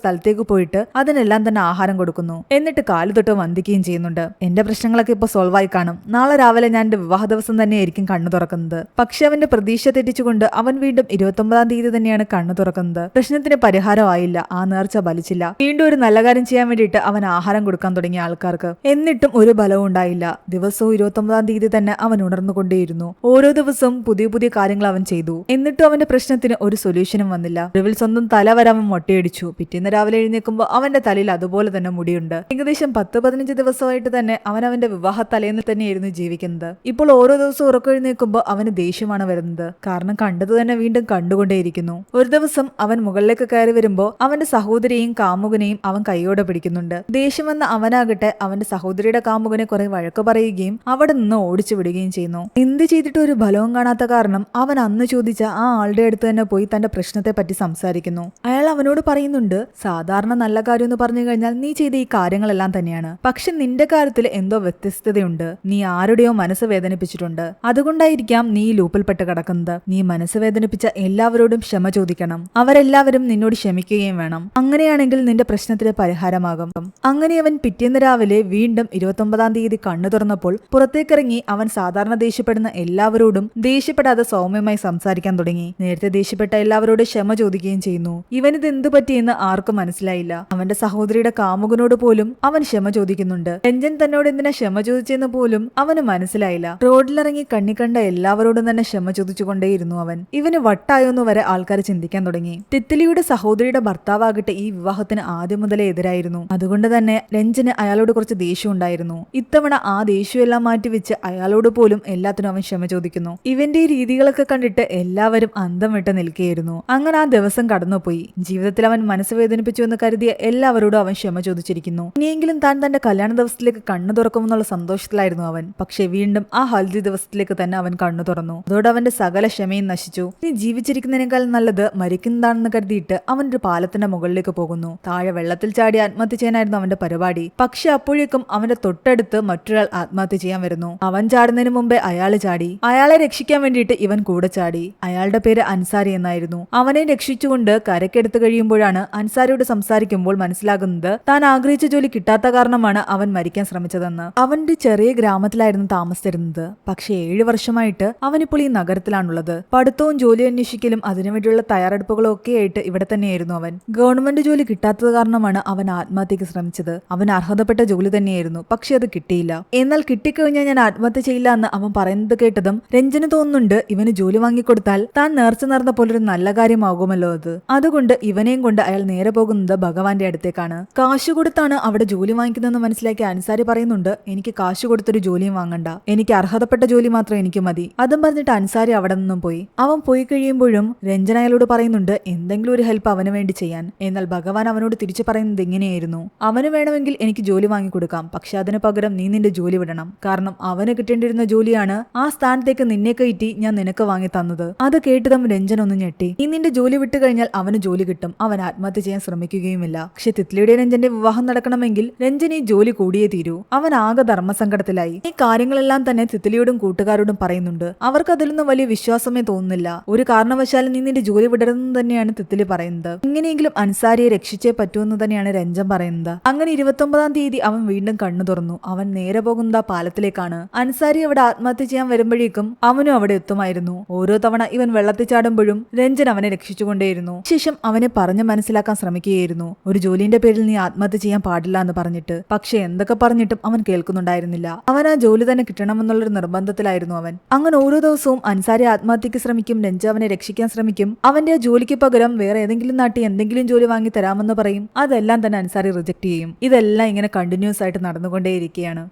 സ്ഥലത്തേക്ക് പോയിട്ട് അതിനെല്ലാം തന്നെ ആഹാരം കൊടുക്കുന്നു. എന്നിട്ട് കാലു തൊട്ട് വന്ദിക്കുകയും ചെയ്യുന്നുണ്ട്. എന്റെ പ്രശ്നങ്ങളൊക്കെ ഇപ്പൊ സോൾവ് ആയി കാണും. നാളെ രാവിലെ ഞാൻ എന്റെ വിവാഹ ദിവസം തന്നെയായിരിക്കും കണ്ണു തുറക്കുന്നത്. പക്ഷെ അവന്റെ പ്രതീക്ഷ തെറ്റിച്ചുകൊണ്ട് അവൻ വീണ്ടും 29-ാം തീയതി തന്നെയാണ് കണ്ണു തുറക്കുന്നത്. പ്രശ്നത്തിന് പരിഹാരമായില്ല. ആ നേർച്ച ഫലിച്ചില്ല. വീണ്ടും ഒരു നല്ല കാര്യം ചെയ്യാൻ വേണ്ടിയിട്ട് അവൻ ആഹാരം കൊടുക്കാൻ തുടങ്ങിയ ആൾക്കാർക്ക്. എന്നിട്ടും ഒരു ബലവും ഉണ്ടായില്ല. ദിവസവും 29-ാം തീയതി തന്നെ അവൻ ഉണർന്നുകൊണ്ടേയിരുന്നു. ഓരോ ദിവസവും പുതിയ പുതിയ കാര്യങ്ങൾ അവൻ ചെയ്തു. എന്നിട്ടും അവന്റെ പ്രശ്നത്തിന് ഒരു സൊല്യൂഷനും വന്നില്ല. ഒടുവിൽ സ്വന്തം തല വരെ അവൻ മൊട്ടയടിച്ചു. പിറ്റേന്ന് രാവിലെ എഴുന്നേൽക്കുമ്പോൾ അവന്റെ തലയിൽ അതുപോലെ തന്നെ മുടിയുണ്ട്. ഏകദേശം 10-15 ദിവസമായിട്ട് തന്നെ അവൻ അവന്റെ വിവാഹ തലേന്ന് തന്നെയായിരുന്നു ജീവിക്കുന്നത്. ഇപ്പോൾ ഓരോ ദിവസവും ഉറക്കെഴുന്നേൽക്കുമ്പോൾ അവന് ദേഷ്യമാണ് വരുന്നത്. കാരണം കണ്ടത് തന്നെ വീണ്ടും കണ്ടുകൊണ്ടേയിരിക്കുന്നു. ഒരു ദിവസം അവൻ മുകളിലേക്ക് കയറി വരുമ്പോൾ അവന്റെ സഹോദരിയെയും കാമുകനെയും അവൻ കൈയോടെ പിടിക്കുന്നുണ്ട്. ദേഷ്യം വന്ന അവനാകട്ടെ അവന്റെ സഹോദരിയുടെ കാമുകനെ കുറെ വഴക്ക് പറയുകയും അവിടെ നിന്ന് ഓടിച്ചു വിടുകയും ചെയ്യുന്നു. എന്ത് ചെയ്തിട്ട് ഒരു ഫലവും കാണാത്ത കാരണം അവൻ അന്ന് ചോദിച്ച ആ ആളുടെ അടുത്ത് തന്നെ പോയി തന്റെ പ്രശ്നത്തെ പറ്റി സംസാരിക്കുന്നു. അയാൾ അവനോട് പറയുന്നുണ്ട്, സാധാരണ നല്ല കാര്യം എന്ന് പറഞ്ഞു കഴിഞ്ഞാൽ നീ ചെയ്ത ഈ കാര്യങ്ങളെല്ലാം തന്നെയാണ്. പക്ഷെ നിന്റെ കാര്യത്തിൽ എന്തോ വ്യത്യസ്തതയുണ്ട്. നീ ആരുടെയോ മനസ്സ് വേദനിപ്പിച്ചിട്ടുണ്ട്. അതുകൊണ്ടായിരിക്കാം നീ ഈ ലൂപ്പിൽപ്പെട്ട് കിടക്കുന്നത്. നീ മനസ്സ് വേദനിപ്പിച്ച എല്ലാവരോടും ക്ഷമ ചോദിക്കണം. അവരെല്ലാവരും നിന്നോട് ക്ഷമിക്കുകയും വേണം. അങ്ങനെയാണെങ്കിൽ നിന്റെ പ്രശ്നത്തിന് പരിഹാരമാകും. അങ്ങനെ അവൻ പിറ്റേന്ന് രാവിലെ വീണ്ടും 29-ാം തീയതി കണ്ണു തുറന്നപ്പോൾ പുറത്തേക്കിറങ്ങി അവൻ സാധാരണ ദേഷ്യപ്പെടുന്ന എല്ലാവരോടും ദേഷ്യപ്പെടാതെ സൗമ്യമായി സംസാരിക്കാൻ തുടങ്ങി. നേരത്തെ ദേഷ്യപ്പെട്ട എല്ലാവരോടും ക്ഷമ ചോദിക്കുകയും ചെയ്യുന്നു. ഇവനിത് എന്തു പറ്റിയെന്ന് ആർക്കും മനസ്സിലായില്ല. അവന്റെ സഹോദരിയുടെ കാമുകനോട് പോലും അവൻ ക്ഷമ ചോദിക്കുന്നുണ്ട്. രഞ്ജൻ തന്നോട് എന്തിനാ ക്ഷമ ചോദിച്ചെന്ന് പോലും അവന് മനസ്സിലായില്ല. റോഡിലിറങ്ങി കണ്ണിക്കണ്ട എല്ലാവരോടും തന്നെ ക്ഷമ ചോദിച്ചുകൊണ്ടേയിരുന്നു അവൻ. ഇവന് വട്ടായോന്ന് വരെ ആൾക്കാർ ചിന്തിക്കാൻ തുടങ്ങി. തിത്ലിയുടെ സഹോദരിയുടെ ഭർത്താവാകട്ടെ ഈ വിവാഹത്തിന് ആദ്യം മുതലേ എതിരായിരുന്നു. അതുകൊണ്ട് തന്നെ രഞ്ജന് അയാളോട് കുറച്ച് ദേഷ്യം ഉണ്ടായിരുന്നു. ഇത്തവണ ആ ദേഷ്യമെല്ലാം മാറ്റിവെച്ച് അയാളോട് പോലും എല്ലാത്തിനും അവൻ ക്ഷമ ചോദിക്കുന്നു. ഇവന്റെ ഈ രീതികളൊക്കെ കണ്ടിട്ട് എല്ലാവരും അന്തം വിട്ട് നിൽക്കുകയായിരുന്നു. അങ്ങനെ ആ ദിവസം കടന്നുപോയി. ജീവിതത്തിൽ അവൻ മനസ്സ് വേദനിപ്പിച്ചു എന്ന് കരുതിയ എല്ലാവരോടും അവൻ ക്ഷമ ചോദിച്ചിരിക്കുന്നു. ഇനിയെങ്കിലും താൻ തന്റെ കല്യാണ ദിവസത്തിലേക്ക് കണ്ണു തുറക്കുമെന്നുള്ള സന്തോഷത്തിലായിരുന്നു അവൻ. പക്ഷെ വീണ്ടും ആ ഹൽദി ദിവസത്തിലേക്ക് തന്നെ അവൻ കണ്ണു തുറന്നു. അതോടെ അവന്റെ സകല ക്ഷമയും നശിച്ചു. ഇനി ജീവിച്ചിരിക്കുന്നതിനേക്കാൾ നല്ലത് മരിക്കുന്നതാണെന്ന് കരുതിയിട്ട് അവൻ ഒരു പാലത്തിന്റെ മുകളിലേക്ക് പോകുന്നു. താഴെ വെള്ളത്തിൽ ചാടി ആത്മഹത്യ ചെയ്യാനായിരുന്നു അവന്റെ പരിപാടി. പക്ഷെ അപ്പോഴേക്കും അവന്റെ തൊട്ടടുത്ത് മറ്റൊരാൾ ആത്മഹത്യ ചെയ്യാൻ വരുന്നു. അവൻ ചാടുന്നതിന് മുമ്പേ അയാൾ ചാടി. അയാളെ രക്ഷിക്കാൻ വേണ്ടിയിട്ട് ഇവൻ കൂടെ ചാടി. അയാളുടെ പേര് അൻസാരി എന്നായിരുന്നു. അവനെ രക്ഷിച്ചുകൊണ്ട് കരക്കെടുത്ത് കഴിയുമ്പോഴാണ് അൻസാരിയോട് സംസാരിക്കുമ്പോൾ മനസ്സിലാകുന്നത് താൻ ആഗ്രഹിച്ച ജോലി കിട്ടാത്ത കാരണമാണ് അവൻ മരിക്കാൻ ശ്രമിച്ചതെന്ന്. അവന്റെ ചെറിയ ഗ്രാമത്തിലായിരുന്നു താമസിച്ചിരുന്നത്. പക്ഷെ 7 വർഷമായിട്ട് അവനിപ്പോൾ ഈ നഗരത്തിലാണുള്ളത്. പഠിത്തവും ജോലി അന്വേഷിക്കലും അതിനുവേണ്ടിയുള്ള തയ്യാറെടുപ്പുകളും ഒക്കെ ആയിട്ട് ഇവിടെ തന്നെയായിരുന്നു അവൻ. ഗവൺമെന്റ് ജോലി കിട്ടാത്തത് കാരണമാണ് അവൻ ആത്മഹത്യക്ക് ശ്രമിച്ചത്. അവൻ അർഹതപ്പെട്ട ജോലി തന്നെയായിരുന്നു. പക്ഷെ അത് കിട്ടിയില്ല. എന്നാൽ കിട്ടിക്കഴിഞ്ഞാൽ ഞാൻ ആത്മഹത്യ ചെയ്യില്ല എന്ന് അവൻ പറയുന്നത് കേട്ടതും രഞ്ജന് തോന്നുന്നുണ്ട് ഇവന് ജോലി വാങ്ങിക്കൊടുത്താൽ താൻ നേർച്ച നടന്ന പോലൊരു നല്ല കാര്യമാകുമല്ലോ അത്. അതുകൊണ്ട് ഇവനെയും കൊണ്ട് അയാൾ നേരെ പോകുന്നത് ഭഗവാന്റെ അടുത്തേക്കാണ്. കാശ് കൊടുത്താണ് അവിടെ ജോലി വാങ്ങിക്കുന്നതെന്ന് മനസ്സിലാക്കി അൻസാരി പറയുന്നുണ്ട്, എനിക്ക് കാശ് കൊടുത്തൊരു ജോലിയും വാങ്ങണ്ട, എനിക്ക് അർഹതപ്പെട്ട ജോലി മാത്രം എനിക്ക് മതി. അതും പറഞ്ഞിട്ട് അൻസാരി അവിടെ നിന്നും പോയി. അവൻ പോയി കഴിയുമ്പോഴും രഞ്ജന അയാളോട് പറയുന്നുണ്ട് എന്തെങ്കിലും ഒരു ഹെൽപ്പ് അവന് വേണ്ടി ചെയ്യാൻ. എന്നാൽ ഭഗവാൻ അവനോട് തിരിച്ചു പറയുന്നത് ഇങ്ങനെയായിരുന്നു, അവന് വേണമെങ്കിൽ എനിക്ക് ജോലി വാങ്ങിക്കൊടുക്കാം, പക്ഷെ അതിന് പകരം നീ നിന്റെ ജോലി വിടണം. കാരണം അവന് കിട്ടേണ്ടിരുന്ന ജോലിയാണ് ആ സ്ഥാനത്തേക്ക് നിന്നെ കയറ്റി ഞാൻ നിനക്ക് വാങ്ങി തന്നത്. അത് കേട്ടതും രഞ്ജൻ ഒന്ന് ഞെട്ടി. നീ നിന്റെ ജോലി വിട്ടു കഴിഞ്ഞാൽ അവന് ജോലി കിട്ടും, അവൻ ആത്മഹത്യ ചെയ്യാൻ ശ്രമിക്കുകയുമില്ല. പക്ഷെ തിത്ലിയുടെ രഞ്ജന്റെ വിവാഹം നടക്കണമെങ്കിൽ രഞ്ജൻ ഈ ജോലി കൂടിയേ തീരൂ. അവൻ ആകെ ധർമ്മസങ്കടത്തിലായി. ഈ കാര്യങ്ങളെല്ലാം തന്നെ തിത്ലിയോടും കൂട്ടുകാരോടും പറയുന്നുണ്ട്. അവർക്ക് അതിലൊന്നും വലിയ വിശ്വാസമേ തോന്നുന്നില്ല. ഒരു കാരണവശാലും നീ നിന്റെ ജോലി വിടരുതെന്ന് തന്നെയാണ് തിത്ലി പറയുന്നത്. എങ്ങനെയെങ്കിലും അൻസാരിയെ രക്ഷിച്ചേ പറ്റൂന്ന് തന്നെയാണ് രഞ്ജൻ പറയുന്നത്. അങ്ങനെ 29-ാം തീയതി അവൻ വീണ്ടും കണ്ണു തുറന്നു. അവൻ നേരെ പോകുന്നത് ആ പാലത്തിലേക്കാണ്. അൻസാരി അവിടെ ആത്മഹത്യ ചെയ്യാൻ വരുമ്പോഴേക്കും അവനും അവിടെ എത്തുമായിരുന്നു. ഓരോ തവണ ഇവൻ വെള്ളത്തിൽ ചാടുമ്പോഴും രഞ്ജൻ അവനെ രക്ഷിച്ചുകൊണ്ടേയിരുന്നു. ശേഷം അവനെ പറഞ്ഞു മനസ്സിലാക്കാൻ ശ്രമിക്കുകയായിരുന്നു. ഒരു ജോലിന്റെ പേരിൽ നീ ആത്മഹത്യ ചെയ്യാൻ പാടില്ല എന്ന് പറഞ്ഞിട്ട്. പക്ഷെ എന്തൊക്കെ പറഞ്ഞിട്ടും അവൻ കേൾക്കുന്നുണ്ടായിരുന്നില്ല. അവൻ ആ ജോലി തന്നെ കിട്ടണമെന്നുള്ളൊരു നിർബന്ധത്തിലായിരുന്നു അവൻ. അങ്ങനെ ഓരോ ദിവസവും അൻസാരി ആത്മഹത്യക്ക് ശ്രമിക്കും. രഞ്ജൻ അവനെ രക്ഷിക്കാൻ ശ്രമിക്കും. അവന്റെ ആ ജോലിക്ക് പകരം വേറെ ഏതെങ്കിലും നാട്ടിൽ എന്തെങ്കിലും ജോലി വാങ്ങി തരാമെന്ന് പറയും. അതെല്ലാം തന്നെ അൻസാരി റിജക്ട് ചെയ്യും. ഇതെല്ലാം ഇങ്ങനെ കണ്ടിന്യൂസ് ആയിട്ട് നടന്നുകൊണ്ടേയിരിക്കുകയാണ്.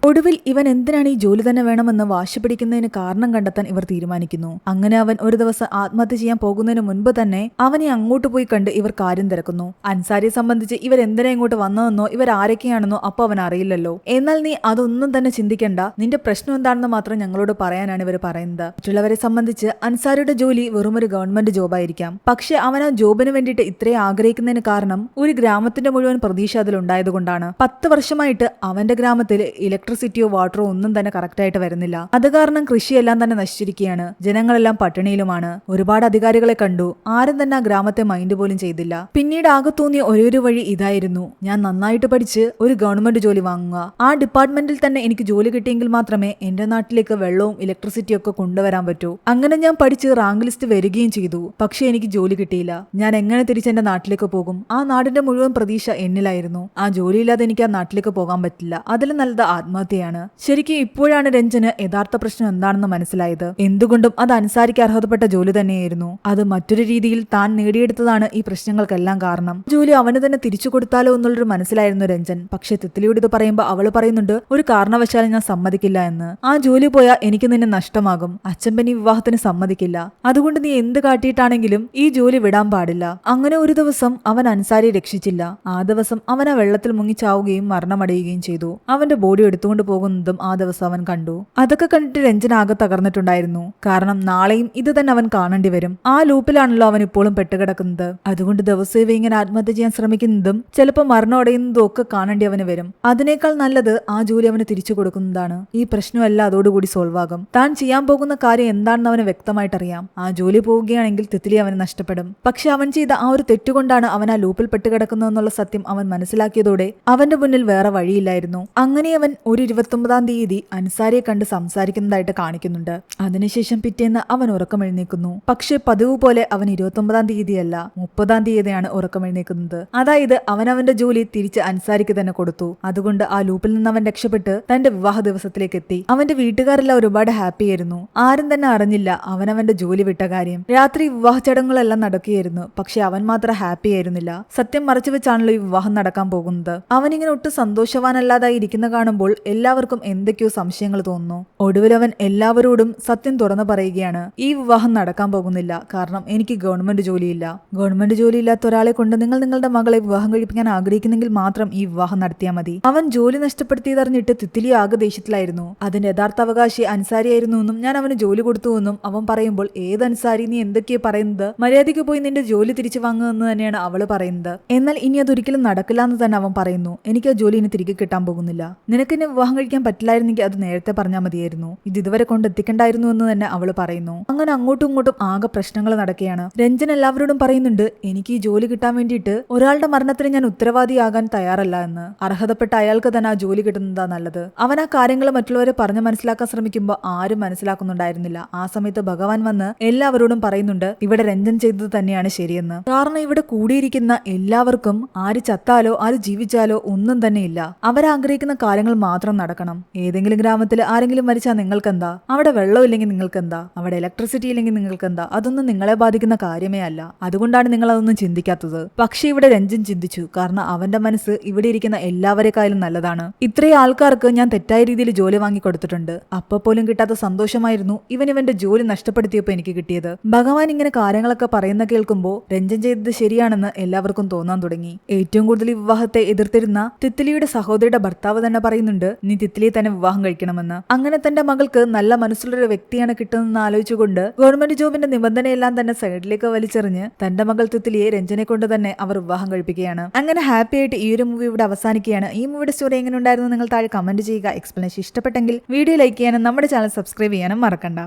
ഒടുവിൽ ഇവൻ എന്തിനാണ് ഈ ജോലി തന്നെ വേണമെന്ന് വാശി പിടിക്കുന്നതിന് കാരണം കണ്ടെത്താൻ ഇവർ തീരുമാനിക്കുന്നു. അങ്ങനെ അവൻ ഒരു ദിവസം ആത്മഹത്യ ചെയ്യാൻ പോകുന്നതിന് മുൻപ് തന്നെ അവനെ അങ്ങോട്ട് പോയി കണ്ട് ഇവർ കാര്യം തിരക്കുന്നു. അൻസാരിയെ സംബന്ധിച്ച് ഇവർ എന്തിനാ ഇങ്ങോട്ട് വന്നതെന്നോ ഇവർ ആരൊക്കെയാണെന്നോ അപ്പൊ അവൻ അറിയില്ലല്ലോ. എന്നാൽ നീ അതൊന്നും തന്നെ ചിന്തിക്കണ്ട, നിന്റെ പ്രശ്നം എന്താണെന്ന് മാത്രം ഞങ്ങളോട് പറയാനാണ് ഇവർ പറയുന്നത്. മറ്റുള്ളവരെ സംബന്ധിച്ച് അൻസാരിയുടെ ജോലി വെറും ഒരു ഗവൺമെന്റ് ജോബായിരിക്കാം. പക്ഷെ അവൻ ആ ജോബിന് വേണ്ടിയിട്ട് ഇത്രയും ആഗ്രഹിക്കുന്നതിന് കാരണം ഒരു ഗ്രാമത്തിന്റെ മുഴുവൻ പ്രതീക്ഷ അതിലുണ്ടായതുകൊണ്ടാണ്. 10 വർഷമായിട്ട് അവന്റെ ഗ്രാമത്തിൽ ഇലക്ട്രിസിറ്റിയോ വാട്ടറോ ഒന്നും തന്നെ കറക്റ്റ് ആയിട്ട് വരുന്നില്ല. അത് കാരണം കൃഷിയെല്ലാം തന്നെ നശിച്ചിരിക്കുകയാണ്. ജനങ്ങളെല്ലാം പട്ടിണിയിലുമാണ്. ഒരുപാട് അധികാരികളെ കണ്ടു. ആരും തന്നെ ആ ഗ്രാമത്തെ മൈൻഡ് പോലും ചെയ്തില്ല. പിന്നീട് ആകെ തോന്നിയ ഒരേയൊരു വഴി ഇതായിരുന്നു, ഞാൻ നന്നായിട്ട് പഠിച്ച് ഒരു ഗവൺമെന്റ് ജോലി വാങ്ങുക. ആ ഡിപ്പാർട്ട്മെന്റിൽ തന്നെ എനിക്ക് ജോലി കിട്ടിയെങ്കിൽ മാത്രമേ എന്റെ നാട്ടിലേക്ക് വെള്ളവും ഇലക്ട്രിസിറ്റിയും ഒക്കെ കൊണ്ടുവരാൻ പറ്റൂ. അങ്ങനെ ഞാൻ പഠിച്ച് റാങ്ക് ലിസ്റ്റ് വരികയും ചെയ്തു. പക്ഷെ എനിക്ക് ജോലി കിട്ടിയില്ല. ഞാൻ എങ്ങനെ തിരിച്ച് എന്റെ നാട്ടിലേക്ക് പോകും? ആ നാടിന്റെ മുഴുവൻ പ്രതീക്ഷ എന്നിലായിരുന്നു. ആ ജോലിയില്ലാതെ എനിക്ക് ആ നാട്ടിലേക്ക് പോകാൻ പറ്റില്ല. അതിൽ നല്ലത് ആത്മഹത്യയാണ്. ശരിക്കും ഇപ്പോഴാണ് രഞ്ജന് യഥാർത്ഥ പ്രശ്നം എന്താണെന്ന് മനസ്സിലായത്. എന്തുകൊണ്ടും അത് അൻസാരിക്ക് അർഹതപ്പെട്ട ജോലി തന്നെയായിരുന്നു. അത് മറ്റൊരു രീതിയിൽ താൻ നേടിയെടുത്തതാണ് ഈ പ്രശ്നങ്ങൾക്കെല്ലാം കാരണം. ജോലി അവന് തന്നെ തിരിച്ചു കൊടുത്താലോ എന്നുള്ളൊരു മനസ്സിലായിരുന്നു രഞ്ജൻ. പക്ഷെ തിത്ലിയോട് ഇത് പറയുമ്പോൾ അവള് പറയുന്നുണ്ട്, ഒരു കാരണവശാലും ഞാൻ സമ്മതിക്കില്ല എന്ന്. ആ ജോലി പോയാൽ എനിക്ക് നിന്നെ നഷ്ടമാകും. അച്ഛൻ ഈ വിവാഹത്തിന് സമ്മതിക്കില്ല. അതുകൊണ്ട് നീ എന്ത് കാട്ടിയിട്ടാണെങ്കിലും ഈ ജോലി വിടാൻ പാടില്ല. അങ്ങനെ ഒരു ദിവസം അവൻ അൻസാരിയെ രക്ഷിച്ചില്ല. ആ ദിവസം അവൻ ആ വെള്ളത്തിൽ മുങ്ങിച്ചാവുകയും മരണമടയുകയും ചെയ്തു. അവന്റെ ബോഡി എടുത്തുകൊണ്ട് പോകുന്നതും ആ ദിവസം അവൻ കണ്ടു. അതൊക്കെ കണ്ടിട്ട് രഞ്ജൻ ആകെ തകർന്നിട്ടുണ്ടായിരുന്നു. കാരണം നാളെയും ഇത് തന്നെ അവൻ കാണേണ്ടി വരും. ആ ലൂപ്പിലാണല്ലോ അവൻ ഇപ്പോഴും പെട്ടുകിടക്കുന്നത്. അതുകൊണ്ട് ദിവസവും ഇങ്ങനെ ആത്മഹത്യ ചെയ്യാൻ ശ്രമിക്കുന്നതും ചിലപ്പോൾ മരണം അടയുന്നതും ഒക്കെ കാണേണ്ടി അവന് വരും. അതിനേക്കാൾ നല്ലത് ആ ജോലി അവന് തിരിച്ചു കൊടുക്കുന്നതാണ്. ഈ പ്രശ്നമെല്ലാം അതോടുകൂടി സോൾവ് ആകും. താൻ ചെയ്യാൻ പോകുന്ന കാര്യം എന്താണെന്ന് അവന് വ്യക്തമായിട്ടറിയാം. ആ ജോലി പോവുകയാണെങ്കിൽ തിത്ലി അവന് നഷ്ടപ്പെടും. പക്ഷെ അവൻ ചെയ്ത ആ ഒരു തെറ്റുകൊണ്ടാണ് അവൻ ആ ലൂപ്പിൽ പെട്ടുകിടക്കുന്നതെന്നുള്ള സത്യം അവൻ മനസ്സിലാക്കിയതോടെ അവന്റെ മുന്നിൽ വേറെ വഴിയില്ലായിരുന്നു. അങ്ങനെ അവൻ ഒരു 29-ാം തീയതി അൻസാരിയെ കണ്ട് സംസാരിക്കുന്നതായിട്ട് കാണിക്കുന്നുണ്ട്. അതിനുശേഷം പിറ്റേന്ന് അവൻ ഉറക്കമെഴുന്നേക്കുന്നു. പക്ഷെ പതിവ് പോലെ അവൻ 29-ാം തീയതിയല്ല 30-ാം തീയതിയാണ് ഉറക്കമെഴുന്നേക്കുന്നത്. അതായത് അവന്റെ ജോലി തിരിച്ച് അൻസാരിക്ക് തന്നെ കൊടുത്തു. അതുകൊണ്ട് ആ ലൂപ്പിൽ നിന്ന് അവൻ രക്ഷപ്പെട്ട് തന്റെ വിവാഹ ദിവസത്തിലേക്ക് എത്തി. അവന്റെ വീട്ടുകാരെല്ലാം ഒരുപാട് ഹാപ്പി ആയിരുന്നു. ആരും തന്നെ അറിഞ്ഞില്ല അവന്റെ ജോലി വിട്ട കാര്യം. രാത്രി വിവാഹ ചടങ്ങുകളെല്ലാം നടക്കുകയായിരുന്നു. പക്ഷെ അവൻ മാത്രം ഹാപ്പി ആയിരുന്നില്ല. സത്യം മറച്ചു വെച്ചാണല്ലോ ഈ വിവാഹം നടക്കാൻ പോകുന്നത്. അവനിങ്ങനെ ഒട്ടും സന്തോഷവാനല്ലാതായി ഇരിക്കുന്ന കാണുമ്പോൾ എല്ലാവർക്കും എന്തൊക്കെയോ സംശയങ്ങൾ തോന്നുന്നു. ഒടുവിൽ അവൻ എല്ലാവരോടും സത്യം തുറന്നു പറയുകയാണ്, ഈ വിവാഹം നടക്കാൻ പോകുന്നില്ല. കാരണം എനിക്ക് ഗവൺമെന്റ് ജോലിയില്ല. ഗവൺമെന്റ് ജോലി ഇല്ലാത്ത ഒരാളെ കൊണ്ട് നിങ്ങൾ നിങ്ങളുടെ മകളെ വിവാഹം കഴിപ്പിക്കാൻ ആഗ്രഹിക്കുന്നെങ്കിൽ മാത്രം ഈ വിവാഹം നടത്തിയാൽ മതി. അവൻ ജോലി നഷ്ടപ്പെടുത്തിയതറിഞ്ഞിട്ട് തിത്ലി ആകെ ദേഷ്യത്തിലായിരുന്നു. അതിന്റെ യഥാർത്ഥ അവകാശി അൻസാരിയായിരുന്നു എന്നും ഞാൻ അവന് ജോലി കൊടുത്തു എന്നും അവൻ പറയുമ്പോൾ, ഏത് അൻസാരി, നീ എന്തൊക്കെയാ പറയുന്നത്? മര്യാദയ്ക്ക് പോയി നിന്റെ ജോലി തിരിച്ചു വാങ്ങുമെന്ന് തന്നെയാണ് അവള് പറയുന്നത്. എന്നാൽ ഇനി അതൊരിക്കലും നടക്കില്ല എന്ന് തന്നെ അവൻ പറയുന്നു. എനിക്ക് ആ ജോലി ഇനി തിരികെ കിട്ടാൻ പോകുന്നില്ല. നിനക്ക് എന്നെ വിവാഹം കഴിക്കാൻ പറ്റില്ലായിരുന്നെങ്കിൽ അത് നേരത്തെ പറഞ്ഞാൽ മതിയായിരുന്നു. ഇത് ഇതുവരെ കൊണ്ട് എത്തിക്കണ്ടായിരുന്നു എന്ന് തന്നെ അവള് പറയുന്നു. അങ്ങനെ അങ്ങോട്ടും ഇങ്ങോട്ടും ആകെ പ്രശ്നങ്ങൾ നടക്കുകയാണ്. രഞ്ജൻ എല്ലാവരോടും പറയുന്നുണ്ട്, എനിക്ക് ഈ ജോലി കിട്ടാൻ വേണ്ടിയിട്ട് ഒരാളുടെ മരണത്തിന് ഞാൻ ഉത്തരവാദിയാകാൻ തയ്യാറല്ല എന്ന്. അർഹതപ്പെട്ട അയാൾക്ക് തന്നെ ആ ജോലി കിട്ടുന്നതാ നല്ലത്. അവൻ ആ കാര്യങ്ങൾ മറ്റുള്ളവരെ പറഞ്ഞു മനസ്സിലാക്കാൻ ശ്രമിക്കുമ്പോൾ ആരും മനസ്സിലാക്കുന്നുണ്ടായിരുന്നില്ല. ആ സമയത്ത് ഭഗവാൻ വന്ന് എല്ലാവരോടും പറയുന്നുണ്ട്, ഇവിടെ രഞ്ജൻ ചെയ്തത് തന്നെയാണ് ശരിയെന്ന്. കാരണം ഇവിടെ കൂടിയിരിക്കുന്ന എല്ലാവർക്കും ആര് ചത്താലോ ആര് ജീവിച്ചാലോ ഒന്നും തന്നെ ഇല്ല. അവരാഗ്രഹിക്കുന്ന കാര്യങ്ങൾ മാത്രം നടക്കണം. ഏതെങ്കിലും ഗ്രാമത്തിൽ ആരെങ്കിലും മരിച്ചാൽ നിങ്ങൾക്കെന്താ? അവിടെ വെള്ളം ഇല്ലെങ്കിൽ നിങ്ങൾക്കെന്താ? അവിടെ ഇലക്ട്രിസിറ്റി ഇല്ലെങ്കിൽ നിങ്ങൾക്കെന്താ? അതൊന്നും നിങ്ങളെ ബാധിക്കുന്ന കാര്യമേ അല്ല. അതുകൊണ്ടാണ് നിങ്ങൾ അതൊന്നും ചിന്തിക്കാത്തത്. പക്ഷെ ഇവിടെ രഞ്ജൻ ചിന്തിച്ചു. കാരണം അവന്റെ മനസ്സ് ഇവിടെ ഇരിക്കുന്ന എല്ലാവരെക്കാളും നല്ലതാണ്. ഇത്രയും ആൾക്കാർക്ക് ഞാൻ തെറ്റായ രീതിയിൽ ജോലി വാങ്ങി കൊടുത്തിട്ടുണ്ട്. അപ്പൊ പോലും കിട്ടാത്ത സന്തോഷമായിരുന്നു ഇവന്റെ ജോലി നഷ്ടപ്പെടുത്തിയപ്പോ എനിക്ക് കിട്ടിയത്. ഭഗവാൻ ഇങ്ങനെ കാര്യങ്ങളൊക്കെ പറയുന്ന കേൾക്കുമ്പോൾ രഞ്ജൻ ചെയ്തത് ശരിയാണെന്ന് എല്ലാവർക്കും തോന്നാൻ തുടങ്ങി. ഏറ്റവും കൂടുതൽ ഈ വിവാഹത്തെ എതിർത്തിരുന്ന തിത്ലിയുടെ സഹോദരിയുടെ ഭർത്താവ് തന്നെ പറയുന്നുണ്ട്, നീ തിത്ലിയെ തന്നെ വിവാഹം കഴിക്കണമെന്ന്. അങ്ങനെ തന്റെ മകൾക്ക് നല്ല മനസ്സുള്ളൊരു വ്യക്തിയാണ് കിട്ടുന്നതെന്ന് ആലോചിച്ചുകൊണ്ട് ഗവൺമെന്റ് ജോബിന്റെ നിബന്ധനയെല്ലാം തന്നെ സൈഡിലേക്ക് വലിച്ചെറിഞ്ഞ് തന്റെ മകൾ തിത്ലിയെ രഞ്ജനെ കൊണ്ട് തന്നെ അവർ വിവാഹം കഴിപ്പിക്കുകയാണ്. അങ്ങനെ ഹാപ്പി ആയിട്ട് ഈ ഒരു മൂവി ഇവിടെ അവസാനിക്കുകയാണ്. ഈ മൂവിയുടെ സ്റ്റോറി എങ്ങനെ ഉണ്ടായിരുന്നു നിങ്ങൾ താഴെ കമന്റ് ചെയ്യുക. എക്സ്പ്ലനേഷൻ ഇഷ്ടപ്പെട്ടെങ്കിൽ വീഡിയോ ലൈക്ക് ചെയ്യാനും നമ്മുടെ ചാനൽ സബ്സ്ക്രൈബ് ചെയ്യാനും മറക്കണ്ട.